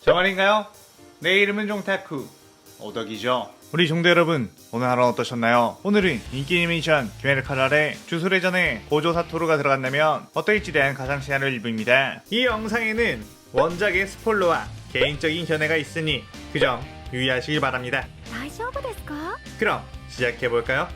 정말인가요? 내 이름은 종타쿠 오덕이죠. 우리 종대 여러분, 오늘 하루는 어떠셨나요? 오늘은 인기 애니메이션 귀멸의 칼날에 주술회전에 고조 사토루가 들어간다면 어떨지에 대한 가상 시나리오 일부입니다. 이 영상에는 원작의 스포일러와 개인적인 견해가 있으니 그 점 유의하시기 바랍니다. 大丈夫ですか? 그럼 시작해볼까요?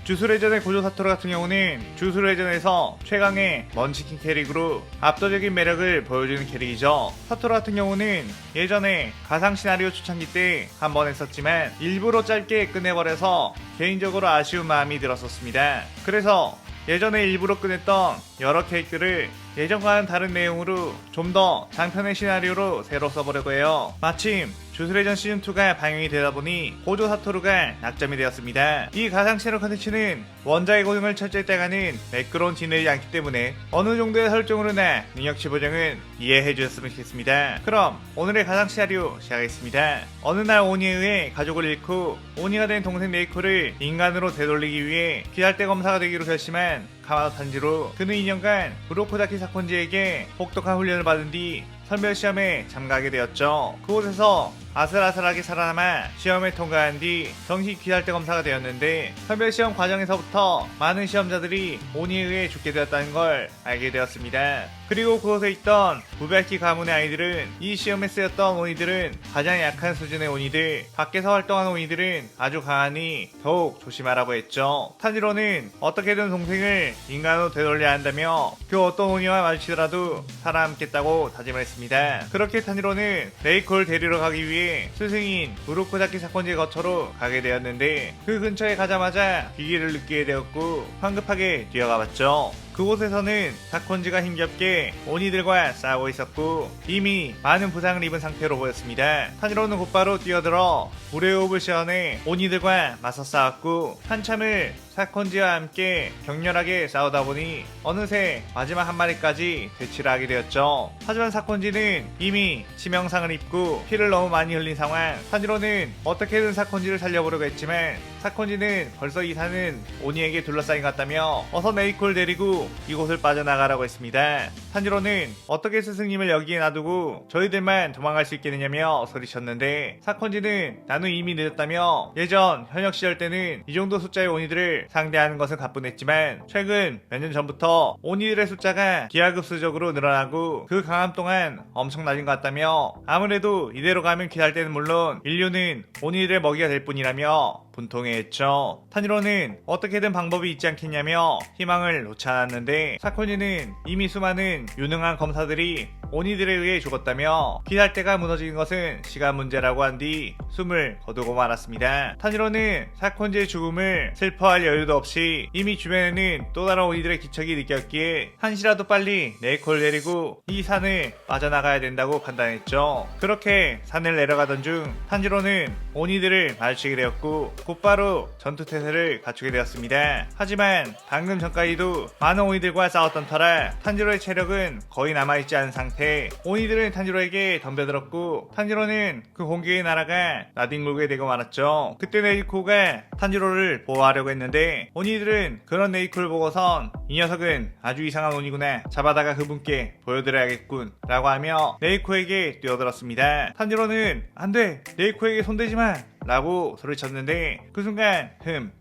주술회전의 고조 사토루 같은 경우는 주술회전에서 최강의 먼치킨 캐릭으로 압도적인 매력을 보여주는 캐릭이죠. 사토루 같은 경우는 예전에 가상 시나리오 초창기 때 한 번 했었지만 일부러 짧게 끝내버려서 개인적으로 아쉬운 마음이 들었었습니다. 그래서 예전에 일부러 끝냈던 여러 캐릭터를 예전과는 다른 내용으로 좀 더 장편의 시나리오로 새로 써보려고 해요. 마침 주술회전 시즌2가 방영이 되다 보니 고조 사토루가 낙점이 되었습니다. 이 가상 시나리오 컨텐츠는 원작의 고증을 철저히 따가는 매끄러운 진행이지 않기 때문에 어느 정도의 설정으로나 능력치 보정은 이해해 주셨으면 좋겠습니다. 그럼 오늘의 가상 시나리오 시작하겠습니다. 어느 날 오니에 의해 가족을 잃고 오니가 된 동생 네이코를 인간으로 되돌리기 위해 귀할대 검사가 되기로 결심한 카마도 탄지로, 그는 2년간 우로코다키 사콘지에게 혹독한 훈련을 받은 뒤 선별시험에 참가하게 되었죠. 그곳에서 아슬아슬하게 살아남아 시험을 통과한 뒤 정식 귀할대 검사가 되었는데, 선별시험 과정에서부터 많은 시험자들이 오니에 의해 죽게 되었다는 걸 알게 되었습니다. 그리고 그곳에 있던 무별키 가문의 아이들은 이 시험에 쓰였던 오니들은 가장 약한 수준의 오니들, 밖에서 활동하는 오니들은 아주 강하니 더욱 조심하라고 했죠. 탄지로는 어떻게든 동생을 인간으로 되돌려야 한다며 그 어떤 오니와 마주치더라도 살아남겠다고 다짐을 했습니다. 그렇게 탄지로는 레이코를 데리러 가기 위해 스승인 우로코다키 사건지의 거처로 가게 되었는데, 그 근처에 가자마자 위기를 느끼게 되었고 황급하게 뛰어가 봤죠. 그곳에서는 사콘지가 힘겹게 오니들과 싸우고 있었고 이미 많은 부상을 입은 상태로 보였습니다. 탄지로는 곧바로 뛰어들어 불의 호흡을 시원해 오니들과 맞서 싸웠고 한참을 사콘지와 함께 격렬하게 싸우다 보니 어느새 마지막 한 마리까지 대치를 하게 되었죠. 하지만 사콘지는 이미 치명상을 입고 피를 너무 많이 흘린 상황. 탄지로는 어떻게든 사콘지를 살려보려고 했지만 사콘지는 벌써 이 산은 오니에게 둘러싸인 것 같다며 어서 네이코를 데리고 이곳을 빠져나가라고 했습니다. 탄지로는 어떻게 스승님을 여기에 놔두고 저희들만 도망갈 수 있겠느냐며 소리쳤는데, 사콘지는 나는 이미 늦었다며 예전 현역 시절 때는 이 정도 숫자의 오니들을 상대하는 것은 가뿐했지만 최근 몇 년 전부터 오니들의 숫자가 기하급수적으로 늘어나고 그 강함 또한 엄청 낮은 것 같다며, 아무래도 이대로 가면 귀할 때는 물론 인류는 오니들의 먹이가 될 뿐이라며 분통해했죠. 탄지로는 어떻게든 방법이 있지 않겠냐며 희망을 놓지 않았는데, 사코니는 이미 수많은 유능한 검사들이 오니들에 의해 죽었다며 귀할대가 무너진 것은 시간 문제라고 한 뒤 숨을 거두고 말았습니다. 탄지로는 사콘지의 죽음을 슬퍼할 여유도 없이 이미 주변에는 또 다른 오니들의 기척이 느꼈기에 한시라도 빨리 네이코를 데리고 이 산을 빠져나가야 된다고 판단했죠. 그렇게 산을 내려가던 중 탄지로는 오니들을 마주치게 되었고 곧바로 전투태세를 갖추게 되었습니다. 하지만 방금 전까지도 많은 오니들과 싸웠던 터라 탄지로의 체력은 거의 남아있지 않은 상태. 오니들은 탄지로에게 덤벼들었고 탄지로는 그 공격에 날아가 나뒹굴게 되고 말았죠. 그때 네이코가 탄지로를 보호하려고 했는데 오니들은 그런 네이코를 보고선 이 녀석은 아주 이상한 오니구나, 잡아다가 그분께 보여드려야겠군 라고 하며 네이코에게 뛰어들었습니다. 탄지로는 안돼, 네이코에게 손대지마 라고 소리쳤는데 그 순간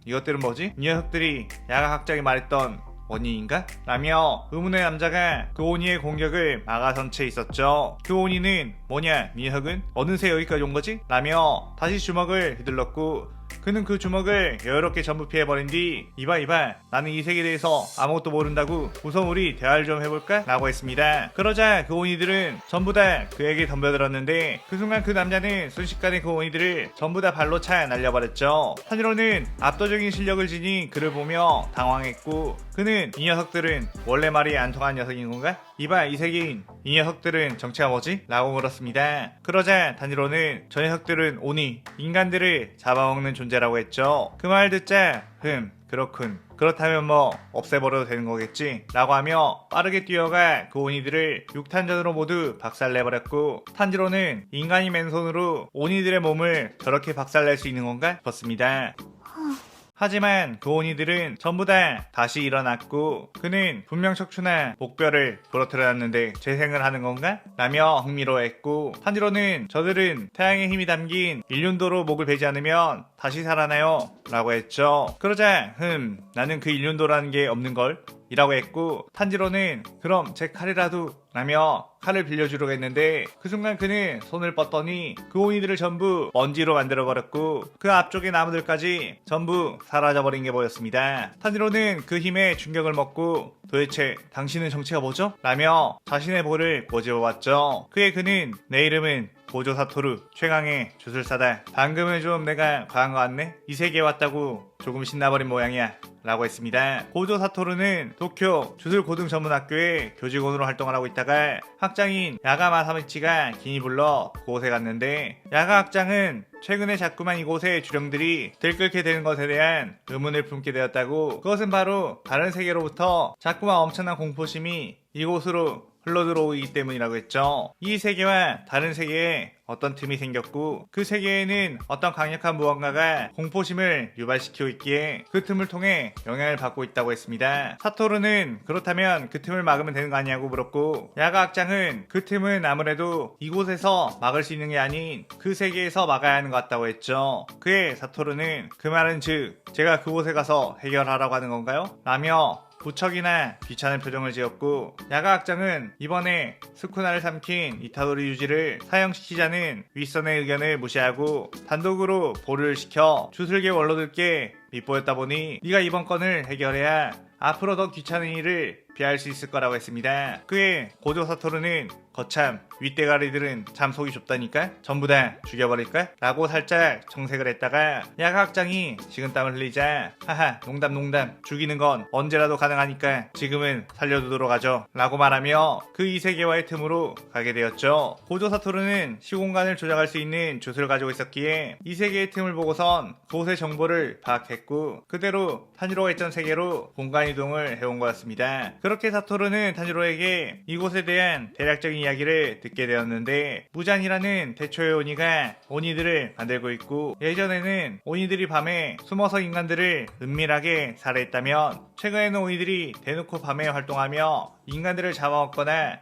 이것들은 뭐지? 이 녀석들이 야각학장이 말했던 오니인가? 라며 의문의 남자가 그 오니의 공격을 막아선 채 있었죠. 그 오니는 뭐냐, 이 녀석은 어느새 여기까지 온 거지? 라며 다시 주먹을 휘둘렀고 그는 그 주먹을 여유롭게 전부 피해버린 뒤 이봐 나는 이 세계에 대해서 아무것도 모른다고, 우선 우리 대화를 좀 해볼까? 라고 했습니다. 그러자 그 오니들은 전부 다 그에게 덤벼들었는데 그 순간 그 남자는 순식간에 그 오니들을 전부 다 발로 차 날려버렸죠. 탄지로는 압도적인 실력을 지닌 그를 보며 당황했고 그는 이 녀석들은 원래 말이 안 통한 녀석인 건가? 이봐 이 세계인, 이 녀석들은 정체가 뭐지? 라고 물었습니다. 그러자 탄지로는 저 녀석들은 오니, 인간들을 잡아먹는 존재라고 했죠. 그 말 듣자 그렇군, 그렇다면 뭐 없애버려도 되는 거겠지 라고 하며 빠르게 뛰어가 그 오니들을 6탄전으로 모두 박살내버렸고, 탄지로는 인간이 맨손으로 오니들의 몸을 저렇게 박살낼 수 있는 건가 싶었습니다. 하지만 그 오니들은 전부 다 다시 일어났고 그는 분명 척추나 목뼈를 부러뜨려놨는데 재생을 하는 건가? 라며 흥미로워했고 탄지로는 저들은 태양의 힘이 담긴 일륜도로 목을 베지 않으면 다시 살아나요 라고 했죠. 그러자 나는 그 일륜도라는 게 없는걸? 이라고 했고 탄지로는 그럼 제 칼이라도 라며 칼을 빌려주려고 했는데 그 순간 그는 손을 뻗더니 그 오니들을 전부 먼지로 만들어버렸고 그 앞쪽의 나무들까지 전부 사라져버린 게 보였습니다. 탄지로는 그 힘에 충격을 먹고 도대체 당신은 정체가 뭐죠? 라며 자신의 볼을 꼬집어봤죠. 그는 내 이름은 고조 사토루 최강의 주술사다. 방금은 좀 내가 과한 거 같네? 이 세계에 왔다고 조금 신나버린 모양이야 라고 했습니다. 고조 사토루는 도쿄 주술고등전문학교의 교직원으로 활동을 하고 있다가 학장인 야가 마사미치가 긴이 불러 그곳에 갔는데 야가 학장은 최근에 자꾸만 이곳의 주령들이 들끓게 되는 것에 대한 의문을 품게 되었다고. 그것은 바로 다른 세계로부터 자꾸만 엄청난 공포심이 이곳으로 흘러들어오기 때문이라고 했죠. 이 세계와 다른 세계에 어떤 틈이 생겼고 그 세계에는 어떤 강력한 무언가가 공포심을 유발시키고 있기에 그 틈을 통해 영향을 받고 있다고 했습니다. 사토루는 그렇다면 그 틈을 막으면 되는 거 아니냐고 물었고 야가 학장은 그 틈은 아무래도 이곳에서 막을 수 있는 게 아닌 그 세계에서 막아야 하는 것 같다고 했죠. 그의 사토루는 그 말은 즉 제가 그곳에 가서 해결하라고 하는 건가요? 라며 부척이나 귀찮은 표정을 지었고 야가 학장은 이번에 스쿠나를 삼킨 이타도리 유지를 사형시키자는 윗선의 의견을 무시하고 단독으로 보류를 시켜 주술계 원로들께 밉보였다 보니 네가 이번 건을 해결해야 앞으로 더 귀찮은 일을 피할 수 있을 거라고 했습니다. 그의 고조 사토루는 거참 윗대가리들은 참 속이 좁다니까 전부 다 죽여버릴까? 라고 살짝 정색을 했다가 야가 학장이 식은땀을 흘리자 하하 농담 죽이는 건 언제라도 가능하니까 지금은 살려두도록 하죠 라고 말하며 그 이세계와의 틈으로 가게 되었죠. 고조 사토루는 시공간을 조작할 수 있는 주술을 가지고 있었기에 이세계의 틈을 보고선 그곳의 정보를 파악했고 그대로 탄지로가 있던 세계로 공간 이동을 해온 거였습니다. 그렇게 사토루는 탄지로에게 이곳에 대한 대략적인 이야기를 듣게 되었는데 무잔이라는 대초의 오니가 오니들을 만들고 있고 예전에는 오니들이 밤에 숨어서 인간들을 은밀하게 살해했다면 최근에는 오니들이 대놓고 밤에 활동하며 인간들을 잡아먹거나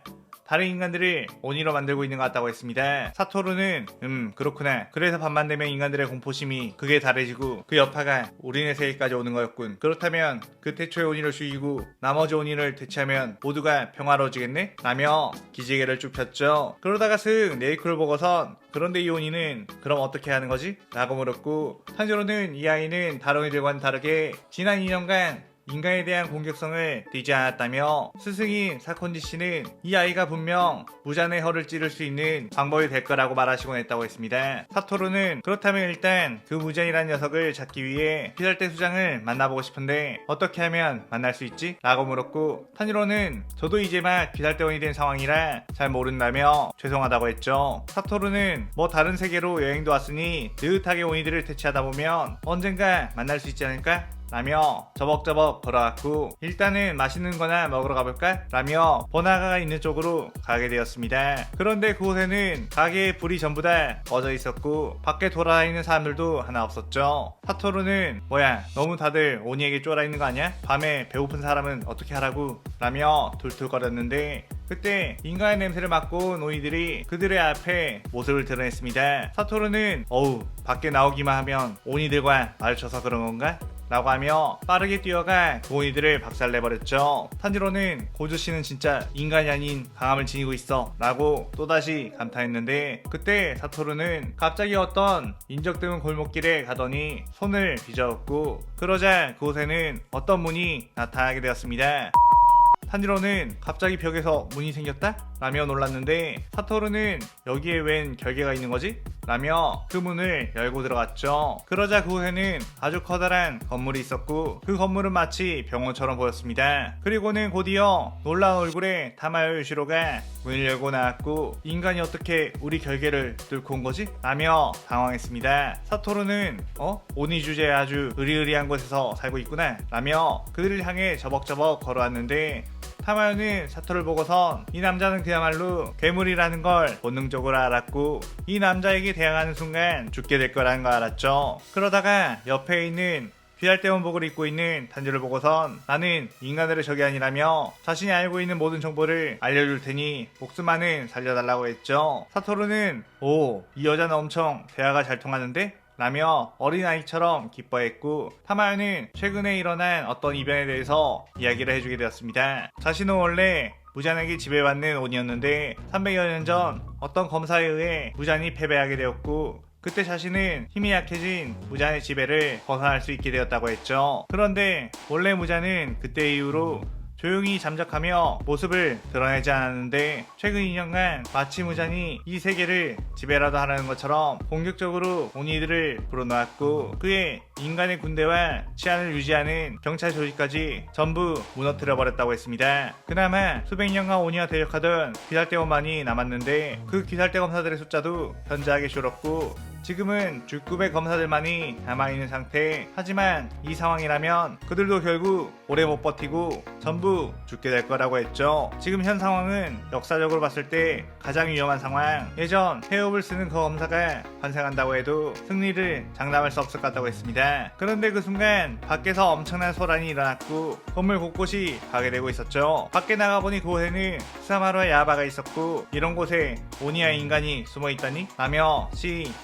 다른 인간들을 오니로 만들고 있는 것 같다고 했습니다. 사토루는 그렇구나. 그래서 밤만 되면 인간들의 공포심이 극에 달해지고 그 여파가 우리네 세계까지 오는 거였군. 그렇다면 그 태초의 오니를 죽이고 나머지 오니를 대체하면 모두가 평화로워지겠네? 라며 기지개를 쭉 폈죠. 그러다가 슥 네이크를 보고선 그런데 이 오니는 그럼 어떻게 하는 거지? 라고 물었고 탄지로는 이 아이는 다른 이들과는 다르게 지난 2년간 인간에 대한 공격성을 띠지 않았다며 스승인 사콘지 씨는 이 아이가 분명 무잔의 혀를 찌를 수 있는 방법이 될 거라고 말하시곤 했다고 했습니다. 사토루는 그렇다면 일단 그 무잔이라는 녀석을 잡기 위해 피살대 수장을 만나보고 싶은데 어떻게 하면 만날 수 있지? 라고 물었고 탄지로는 저도 이제 막 피살대원이 된 상황이라 잘 모른다며 죄송하다고 했죠. 사토루는 뭐 다른 세계로 여행도 왔으니 느긋하게 오니들을 대체하다 보면 언젠가 만날 수 있지 않을까? 라며 저벅저벅 걸어갔고 일단은 맛있는 거나 먹으러 가볼까? 라며 번화가가 있는 쪽으로 가게 되었습니다. 그런데 그곳에는 가게의 불이 전부 다 꺼져 있었고 밖에 돌아다니는 사람들도 하나 없었죠. 사토루는 뭐야 너무 다들 오니에게 쫄아 있는 거 아니야? 밤에 배고픈 사람은 어떻게 하라고? 라며 툴툴거렸는데 그때 인간의 냄새를 맡고 온 오니들이 그들의 앞에 모습을 드러냈습니다. 사토루는 어우 밖에 나오기만 하면 오니들과 마주쳐서 그런 건가? 라고 하며 빠르게 뛰어가 그 오니들을 박살내버렸죠. 탄지로는 고조씨는 진짜 인간이 아닌 강함을 지니고 있어 라고 또다시 감탄했는데 그때 사토루는 갑자기 어떤 인적 드문 골목길에 가더니 손을 빚어었고 그러자 그곳에는 어떤 문이 나타나게 되었습니다. 탄지로는 갑자기 벽에서 문이 생겼다? 라며 놀랐는데 사토루는 여기에 웬 결계가 있는 거지? 라며 그 문을 열고 들어갔죠. 그러자 그곳에는 아주 커다란 건물이 있었고 그 건물은 마치 병원처럼 보였습니다. 그리고는 곧이어 놀라운 얼굴의 타마요 요시로가 문을 열고 나왔고 인간이 어떻게 우리 결계를 뚫고 온 거지? 라며 당황했습니다. 사토루는 오니 주제에 아주 으리으리한 곳에서 살고 있구나 라며 그들을 향해 저벅저벅 걸어왔는데 타마요는 사토를 보고선 이 남자는 그야말로 괴물이라는 걸 본능적으로 알았고 이 남자에게 대항하는 순간 죽게 될 거라는 걸 알았죠. 그러다가 옆에 있는 귀할대 원복을 입고 있는 단주를 보고선 나는 인간들의 적이 아니라며 자신이 알고 있는 모든 정보를 알려줄 테니 목숨만은 살려달라고 했죠. 사토루는 오, 이 여자는 엄청 대화가 잘 통하는데? 라며 어린아이처럼 기뻐했고 타마야는 최근에 일어난 어떤 이변에 대해서 이야기를 해주게 되었습니다. 자신은 원래 무잔에게 지배받는 온이었는데 300여 년 전 어떤 검사에 의해 무잔이 패배하게 되었고 그때 자신은 힘이 약해진 무잔의 지배를 벗어날 수 있게 되었다고 했죠. 그런데 원래 무잔은 그때 이후로 조용히 잠적하며 모습을 드러내지 않았는데 최근 2년간 마치 무잔이 이 세계를 지배라도 하라는 것처럼 공격적으로 오니들을 불어넣었고 그의 인간의 군대와 치안을 유지하는 경찰 조직까지 전부 무너뜨려 버렸다고 했습니다. 그나마 수백 년간 오니와 대적하던 귀살대검만이 남았는데 그 귀살대 검사들의 숫자도 현저하게 줄었고 지금은 죽급의 검사들만이 남아있는 상태. 하지만 이 상황이라면 그들도 결국 오래 못 버티고 전부 죽게 될 거라고 했죠. 지금 현 상황은 역사적으로 봤을 때 가장 위험한 상황. 예전 해협을 쓰는 그 검사가 환생한다고 해도 승리를 장담할 수 없을 것 같다고 했습니다. 그런데 그 순간 밖에서 엄청난 소란이 일어났고 건물 곳곳이 파괴되고 있었죠. 밖에 나가보니 그곳에는 스사마루와 야바가 있었고 이런 곳에 오니와 인간이 숨어있다니? 라며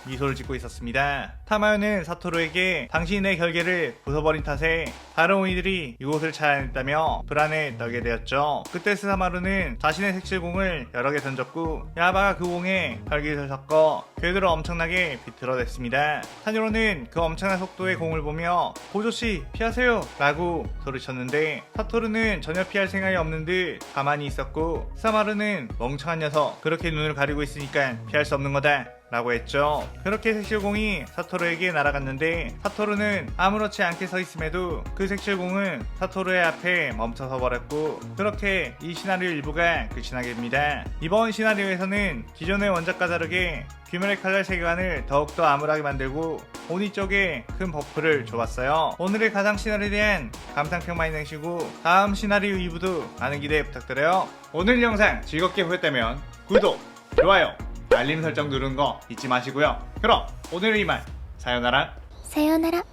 미소를 짓고 있었습니다. 타마요는 사토루에게 당신의 결계를 부숴버린 탓에 다른 오니들이 이곳을 찾아냈다며 불안에 떨게 되었죠. 그때 스사마루는 자신의 색칠공을 여러 개 던졌고 야바가 그 공에 혈기를 섞어 궤도를 엄청나게 비틀어냈습니다. 타니로는 그 엄청난 속도의 공을 보며 고조씨 피하세요 라고 소리쳤는데 사토루는 전혀 피할 생각이 없는 듯 가만히 있었고 스사마루는 멍청한 녀석 그렇게 눈을 가리고 있으니까 피할 수 없는 거다 라고 했죠. 그렇게 색칠공이 사토루에게 날아갔는데 사토루는 아무렇지 않게 서 있음에도 그 색칠공은 사토루의 앞에 멈춰서 버렸고 그렇게 이 시나리오 일부가 끝이 나게 됩니다. 이번 시나리오에서는 기존의 원작과 다르게 귀멸의 칼날 세계관을 더욱더 암울하게 만들고 오니 쪽에 큰 버프를 줘봤어요. 오늘의 가상 시나리오에 대한 감상평만 남기시고 다음 시나리오 2부도 많은 기대 부탁드려요. 오늘 영상 즐겁게 보셨다면 구독, 좋아요, 알림 설정 누르는 거 잊지 마시고요. 그럼 오늘은 이만 사요나라.さようなら。